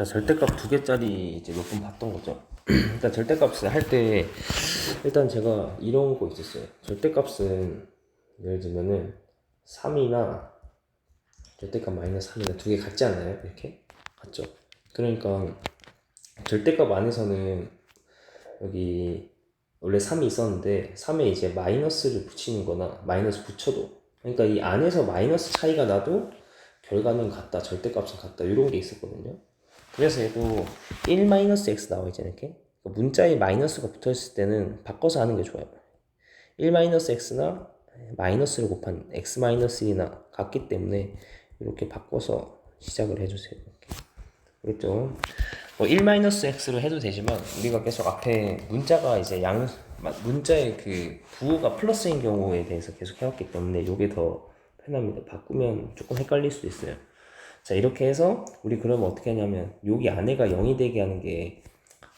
자, 절대값 두 개짜리 이제 몇 번 봤던 거죠. 일단 절대값을 할 때 일단 제가 이런 거 있었어요. 절대값은 예를 들면은 3이나 절대값 마이너스 3이나 두 개 같지 않아요? 이렇게 같죠. 그러니까 절대값 안에서는 여기 원래 3이 있었는데 3에 이제 마이너스를 붙이는 거나 마이너스 붙여도, 그러니까 이 안에서 마이너스 차이가 나도 결과는 같다, 절대값은 같다, 이런 게 있었거든요. 그래서 얘도 1-x 나와 있잖아요. 이렇게 문자에 마이너스가 붙어있을 때는 바꿔서 하는 게 좋아요. 1-x나 마이너스를 곱한 x-1이나 같기 때문에 이렇게 바꿔서 시작을 해주세요. 이렇게. 그렇죠? 1-x로 해도 되지만 우리가 계속 앞에 문자가 이제 문자의 그 부호가 플러스인 경우에 대해서 계속 해왔기 때문에 이게 더 편합니다. 바꾸면 조금 헷갈릴 수도 있어요. 자, 이렇게 해서 우리 그러면 어떻게 하냐면 여기 안에가 0이 되게 하는 게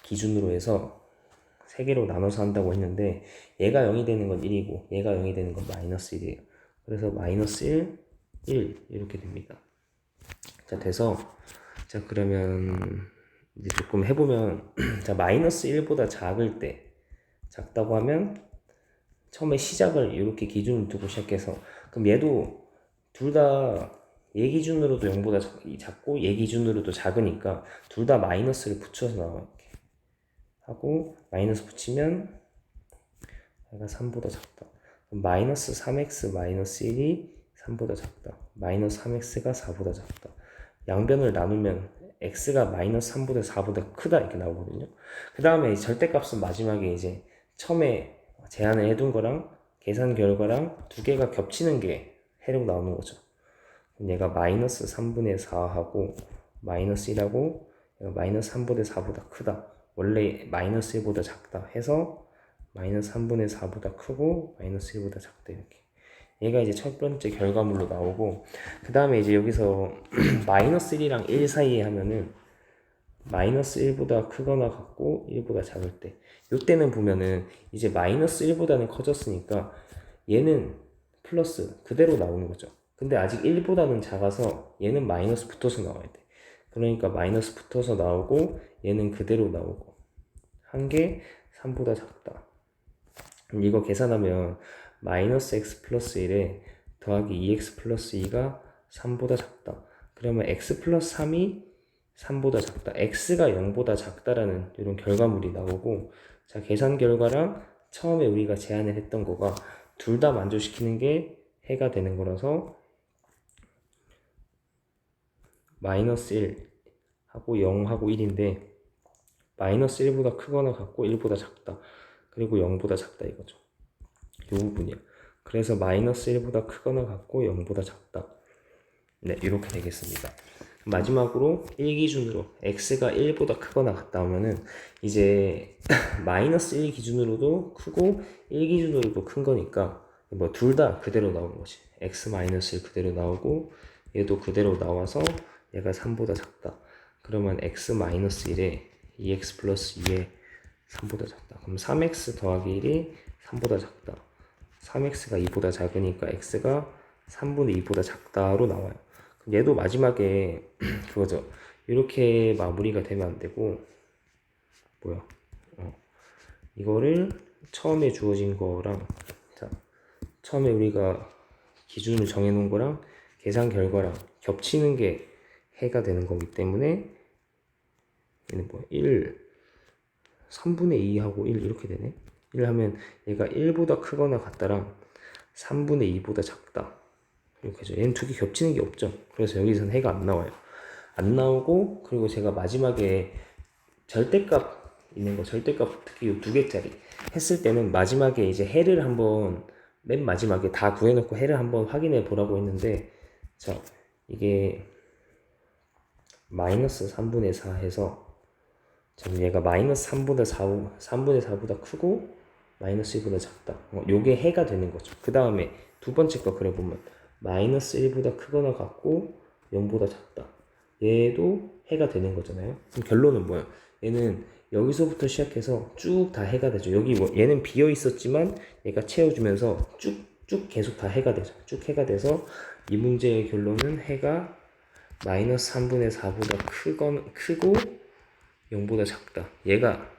기준으로 해서 3개로 나눠서 한다고 했는데 얘가 0이 되는 건 1이고 얘가 0이 되는 건 마이너스 1이에요. 그래서 마이너스 1, 1 이렇게 됩니다. 자, 돼서 자, 그러면 이제 조금 해보면 자, 마이너스 1보다 작을 때, 작다고 하면 처음에 시작을 이렇게 기준을 두고 시작해서, 그럼 얘도 둘 다 얘 기준으로도 0보다 작고 얘 기준으로도 작으니까 둘 다 마이너스를 붙여서 나와. 이렇게 하고 마이너스 붙이면 얘가 3보다 작다. 그럼 마이너스 3x 마이너스 1이 3보다 작다. 마이너스 3x가 4보다 작다. 양변을 나누면 x가 마이너스 3보다 4보다 크다 이렇게 나오거든요. 그 다음에 절대값은 마지막에 이제 처음에 제한을 해둔 거랑 계산 결과랑 두 개가 겹치는 게 해력 나오는 거죠. 그럼 얘가 마이너스 3분의 4하고 마이너스 1하고 얘가 마이너스 3보다 4보다 크다. 원래 마이너스 1보다 작다 해서 마이너스 3분의 4보다 크고 마이너스 1보다 작다 이렇게. 얘가 이제 첫 번째 결과물로 나오고, 그 다음에 이제 여기서 마이너스 1이랑 1 사이에 하면은 마이너스 1보다 크거나 같고 1보다 작을 때, 이때는 보면은 이제 마이너스 1보다는 커졌으니까 얘는 플러스 그대로 나오는 거죠. 근데 아직 1보다는 작아서 얘는 마이너스 붙어서 나와야 돼. 그러니까 마이너스 붙어서 나오고 얘는 그대로 나오고 한 게 3보다 작다. 이거 계산하면 마이너스 x 플러스 1에 더하기 2x 플러스 2가 3보다 작다. 그러면 x 플러스 3이 3보다 작다. x가 0보다 작다라는 이런 결과물이 나오고, 자, 계산 결과랑 처음에 우리가 제안을 했던 거가 둘 다 만족시키는 게 해가 되는 거라서 마이너스 1 하고 0 하고 1인데 마이너스 1보다 크거나 같고 1보다 작다. 그리고 0보다 작다 이거죠. 이 부분이요. 그래서 마이너스 1보다 크거나 같고 0보다 작다. 네, 이렇게 되겠습니다. 마지막으로 1 기준으로 x가 1보다 크거나 같다 하면은 이제 마이너스 1 기준으로도 크고 1 기준으로도 큰 거니까 뭐 둘 다 그대로 나오는 거지. x 마이너스 1 그대로 나오고 얘도 그대로 나와서 얘가 3보다 작다. 그러면 x 마이너스 1에 2x 플러스 2에 3보다 작다. 그럼 3x 더하기 1이 3보다 작다. 3x가 2보다 작으니까 x가 3분의 2보다 작다로 나와요. 그럼 얘도 마지막에 그거죠. 이렇게 마무리가 되면 안 되고, 이거를 처음에 주어진 거랑, 자, 처음에 우리가 기준을 정해놓은 거랑 계산 결과랑 겹치는 게 해가 되는 거기 때문에 얘는 3분의 2하고 1 이렇게 되네. 1 하면 얘가 1보다 크거나 같다랑 3분의 2보다 작다 이렇게 하죠. 얘는 두 개 겹치는 게 없죠. 그래서 여기서는 해가 안 나와요. 안 나오고, 그리고 제가 마지막에 절대값 있는 거, 절대값 특히 이 두 개짜리 했을 때는 마지막에 이제 해를 한번 맨 마지막에 다 구해놓고 해를 한번 확인해 보라고 했는데, 자, 이게 마이너스 3분의 4 해서 얘가 마이너스 3분의 4보다 크고 마이너스 1보다 작다. 요게 해가 되는 거죠. 그 다음에 두 번째 거 그려보면 마이너스 1보다 크거나 같고 0보다 작다. 얘도 해가 되는 거잖아요. 그럼 결론은 뭐야? 얘는 여기서부터 시작해서 쭉 다 해가 되죠. 여기 얘는 비어 있었지만 얘가 채워주면서 쭉 계속 다 해가 되죠. 쭉 해가 돼서 이 문제의 결론은 해가 마이너스 3분의 4보다 크고 0보다 작다. 얘가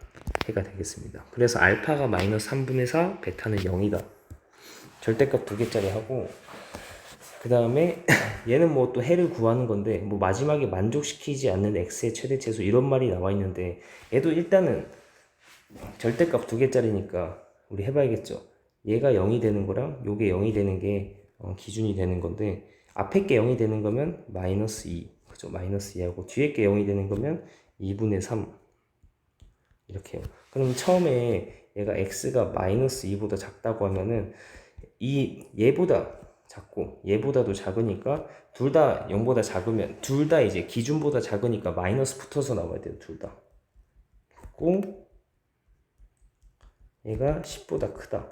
해가 되겠습니다. 그래서 알파가 마이너스 3분의 4, 베타는 0이다. 절대값 두 개짜리 하고, 그 다음에 얘는 뭐 또 해를 구하는 건데, 뭐 마지막에 만족시키지 않는 x의 최대치수 이런 말이 나와 있는데, 얘도 일단은 절대값 두 개짜리니까 우리 해봐야겠죠. 얘가 0이 되는 거랑 요게 0이 되는 게 기준이 되는 건데, 앞에 게 0이 되는 거면 마이너스 2, 그죠? 마이너스 2하고 뒤에 게 0이 되는 거면 2분의 3 이렇게요. 그럼 처음에 얘가 x가 마이너스 2보다 작다고 하면은 얘보다 작고 얘보다도 작으니까 둘 다 0보다 작으면 둘 다 이제 기준보다 작으니까 마이너스 붙어서 나와야 돼요. 둘 다. 붙고 얘가 10보다 크다.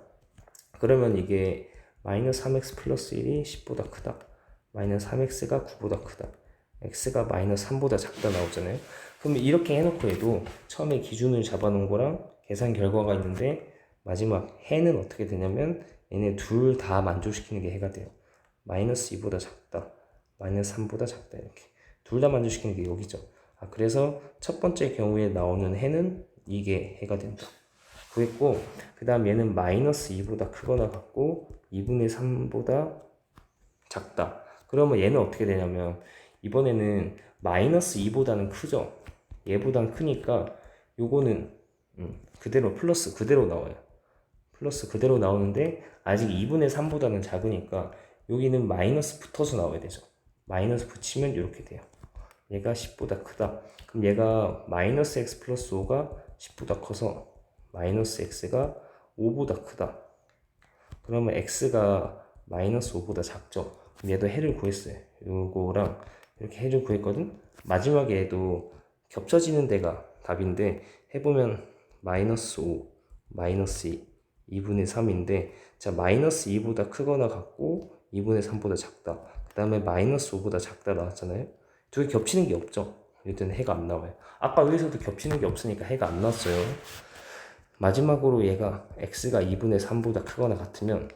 그러면 이게 마이너스 3x 플러스 1이 10보다 크다. 마이너스 3x가 9보다 크다. x가 마이너스 3보다 작다 나오잖아요. 그럼 이렇게 해놓고 해도 처음에 기준을 잡아놓은 거랑 계산 결과가 있는데 마지막 해는 어떻게 되냐면 얘네 둘 다 만족시키는 게 해가 돼요. 마이너스 2보다 작다. 마이너스 3보다 작다. 이렇게. 둘 다 만족시키는 게 여기죠. 그래서 첫 번째 경우에 나오는 해는 이게 해가 된다. 구했고, 그 다음 얘는 마이너스 2보다 크거나 같고 2분의 3보다 작다. 그러면 얘는 어떻게 되냐면 이번에는 마이너스 2보다는 크죠. 얘보단 크니까 요거는 그대로 플러스 그대로 나와요. 플러스 그대로 나오는데 아직 2분의 3보다는 작으니까 여기는 마이너스 붙어서 나와야 되죠. 마이너스 붙이면 이렇게 돼요. 얘가 10보다 크다. 그럼 얘가 마이너스 x 플러스 5가 10보다 커서 마이너스 x가 5보다 크다. 그러면 x가 마이너스 5보다 작죠. 그럼 얘도 해를 구했어요. 요거랑 이렇게 해를 구했거든. 마지막에 얘도 겹쳐지는 데가 답인데 해보면 마이너스 5, 마이너스 2, 2분의 3인데 자 마이너스 2보다 크거나 같고 2분의 3보다 작다. 그 다음에 마이너스 5보다 작다 나왔잖아요. 두 개 겹치는 게 없죠. 이럴 해가 안 나와요. 아까 여기서도 겹치는 게 없으니까 해가 안 나왔어요. 마지막으로 얘가 x가 2분의 3보다 크거나 같으면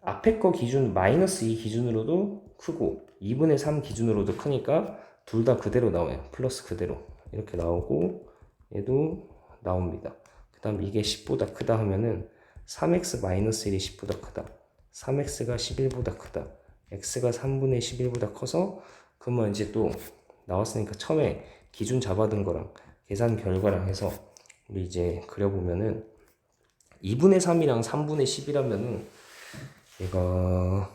앞에 거 기준 마이너스 2 기준으로도 크고 2분의 3 기준으로도 크니까 둘 다 그대로 나와요. 플러스 그대로 이렇게 나오고 얘도 나옵니다. 그 다음 이게 10보다 크다 하면은 3x 마이너스 1이 10보다 크다. 3x가 11보다 크다. x가 3분의 11보다 커서 그러면 이제 또 나왔으니까 처음에 기준 잡아둔 거랑 계산 결과랑 해서 우리 이제 그려보면은 2분의 3이랑 3분의 10이라면은 얘가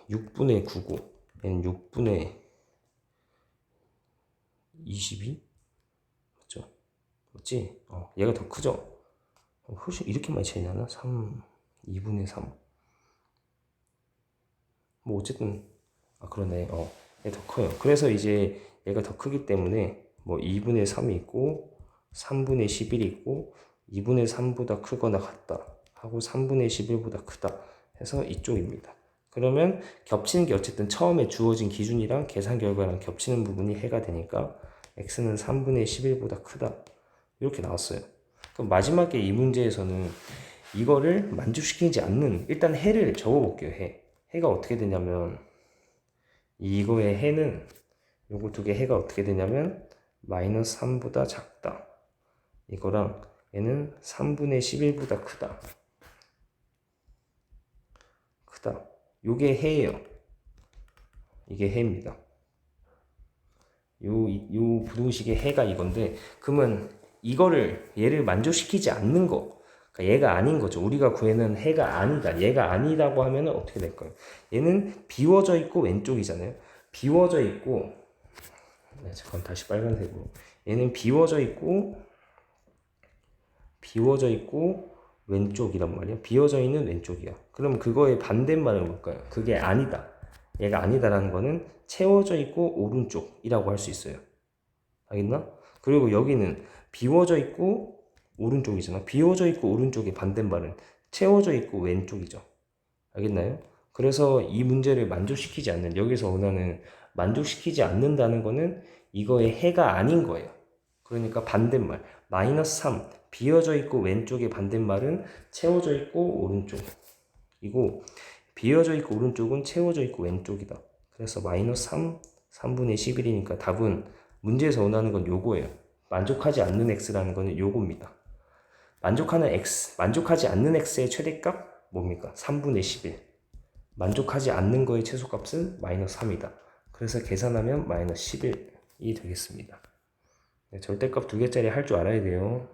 6분의 9고 얘는 6분의 22? 맞죠? 맞지? 얘가 더 크죠? 훨씬 이렇게 많이 차이 나나? 2분의 3. 뭐 어쨌든 그러네. 얘 더 커요. 그래서 이제 얘가 더 크기 때문에 뭐 2분의 3이 있고 3분의 11이 있고 2분의 3보다 크거나 같다 하고 3분의 11보다 크다 해서 이쪽입니다. 그러면 겹치는 게 어쨌든 처음에 주어진 기준이랑 계산 결과랑 겹치는 부분이 해가 되니까 x는 3분의 11보다 크다 이렇게 나왔어요. 그럼 마지막에 이 문제에서는 이거를 만족시키지 않는 일단 해를 적어볼게요. 해가 어떻게 되냐면 이거의 해는 요거 두 개 해가 어떻게 되냐면 마이너스 3보다 작다. 이거랑 얘는 3분의 11보다 크다. 요게 해예요. 이게 해입니다. 요 부등식의 해가 이건데 그러면 얘를 만족시키지 않는 거 그러니까 얘가 아닌 거죠. 우리가 구해는 해가 아니다. 얘가 아니라고 하면 어떻게 될까요? 얘는 비워져 있고 왼쪽이잖아요. 비워져 있고 잠깐 다시 빨간색으로 얘는 비워져 있고 왼쪽이란 말이야. 비워져 있는 왼쪽이야. 그럼 그거의 반대말은 뭘까요? 그게 아니다. 얘가 아니다라는 거는 채워져 있고 오른쪽이라고 할 수 있어요. 알겠나? 그리고 여기는 비워져 있고 오른쪽이잖아. 비워져 있고 오른쪽의 반대말은 채워져 있고 왼쪽이죠. 알겠나요? 그래서 이 문제를 만족시키지 않는 여기서 원하는 만족시키지 않는다는 거는 이거의 해가 아닌 거예요. 그러니까 반대말 마이너스 3 비어져 있고 왼쪽의 반대말은 채워져 있고 오른쪽이고 비어져 있고 오른쪽은 채워져 있고 왼쪽이다. 그래서 마이너스 3 3분의 11이니까 답은 문제에서 원하는 건 요거예요. 만족하지 않는 x라는 거는 요겁니다. 만족하지 않는 x의 최대값 뭡니까? 3분의 11. 만족하지 않는 거의 최소값은 마이너스 3이다. 그래서 계산하면 마이너스 11이 되겠습니다. 절대값 두 개짜리 할 줄 알아야 돼요.